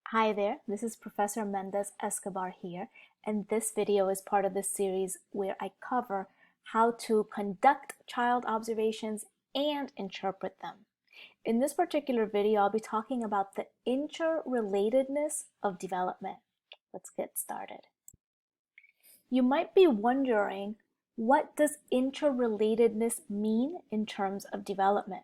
Hi there, this is Professor Mendez-Escobar here, and this video is part of the series where I cover how to conduct child observations and interpret them. In this particular video, I'll be talking about the interrelatedness of development. Let's get started. You might be wondering, what does interrelatedness mean in terms of development?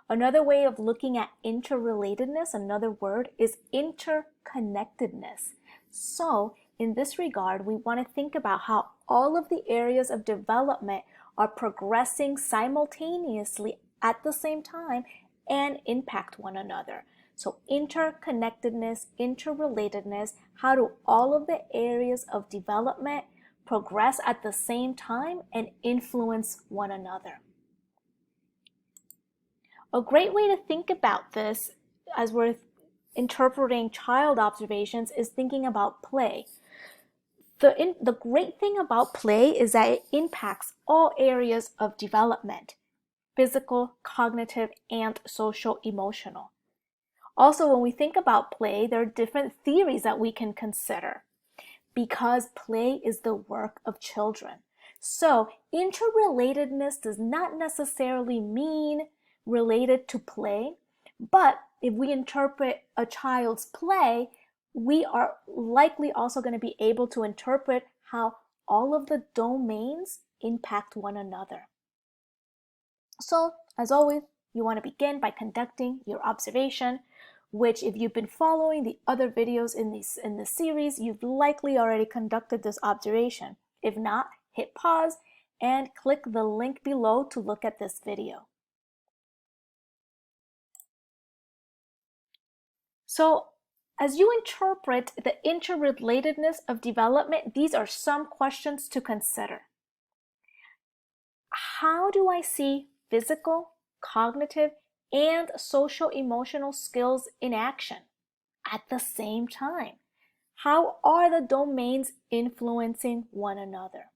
Another way of looking at interrelatedness, another word, is interconnectedness. So, in this regard, we want to think about how all of the areas of development are progressing simultaneously at the same time and impact one another. So, interconnectedness, interrelatedness, how do all of the areas of development progress at the same time and influence one another? A great way to think about this as we're interpreting child observations is thinking about play. The great thing about play is that it impacts all areas of development: physical, cognitive, and social emotional. Also, when we think about play, there are different theories that we can consider because play is the work of children. So, interrelatedness does not necessarily mean related to play, but if we interpret a child's play, we are likely also going to be able to interpret how all of the domains impact one another. So, as always, you want to begin by conducting your observation, which, if you've been following the other videos in this series, you've likely already conducted this observation. If not, hit pause and click the link below to look at this video. So, as you interpret the interrelatedness of development, these are some questions to consider. How do I see physical, cognitive, and social emotional skills in action at the same time? How are the domains influencing one another?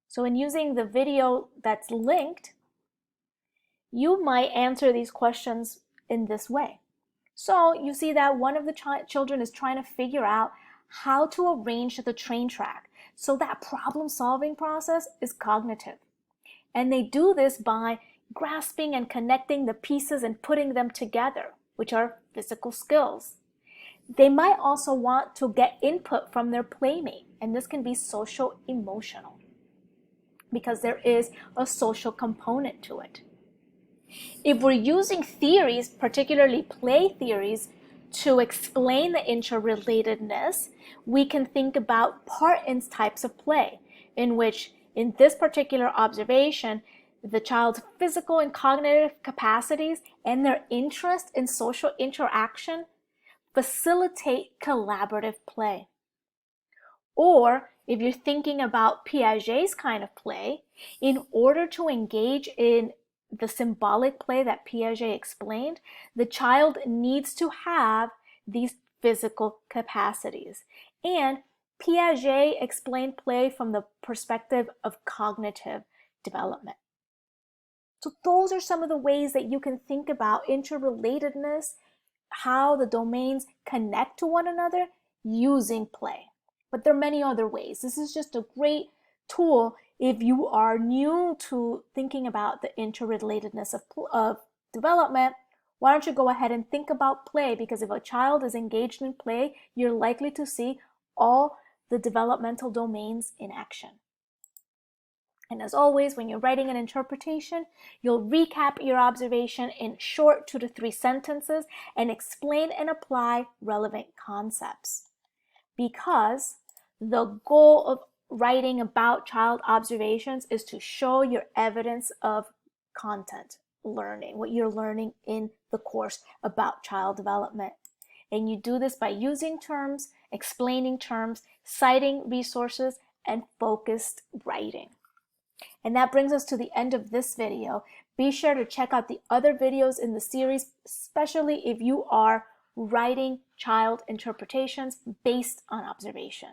So in using the video that's linked, you might answer these questions in this way. So you see that one of the children is trying to figure out how to arrange the train track. So that problem-solving process is cognitive. And they do this by grasping and connecting the pieces and putting them together, which are physical skills. They might also want to get input from their playmate, and this can be social emotional because there is a social component to it. If we're using theories, particularly play theories, to explain the interrelatedness, we can think about part and types of play, in which, in this particular observation, the child's physical and cognitive capacities and their interest in social interaction facilitate collaborative play. Or, if you're thinking about Piaget's kind of play, in order to engage in the symbolic play that Piaget explained, the child needs to have these physical capacities. And Piaget explained play from the perspective of cognitive development. So those are some of the ways that you can think about interrelatedness, how the domains connect to one another using play. But there are many other ways. This is just a great tool if you are new to thinking about the interrelatedness of development. Why don't you go ahead and think about play? Because if a child is engaged in play, you're likely to see all the developmental domains in action. And as always, when you're writing an interpretation, you'll recap your observation in short 2 to 3 sentences and explain and apply relevant concepts. Because the goal of writing about child observations is to show your evidence of content learning, what you're learning in the course about child development. And you do this by using terms, explaining terms, citing resources, and focused writing. And that brings us to the end of this video. Be sure to check out the other videos in the series, especially if you are writing child interpretations based on observation.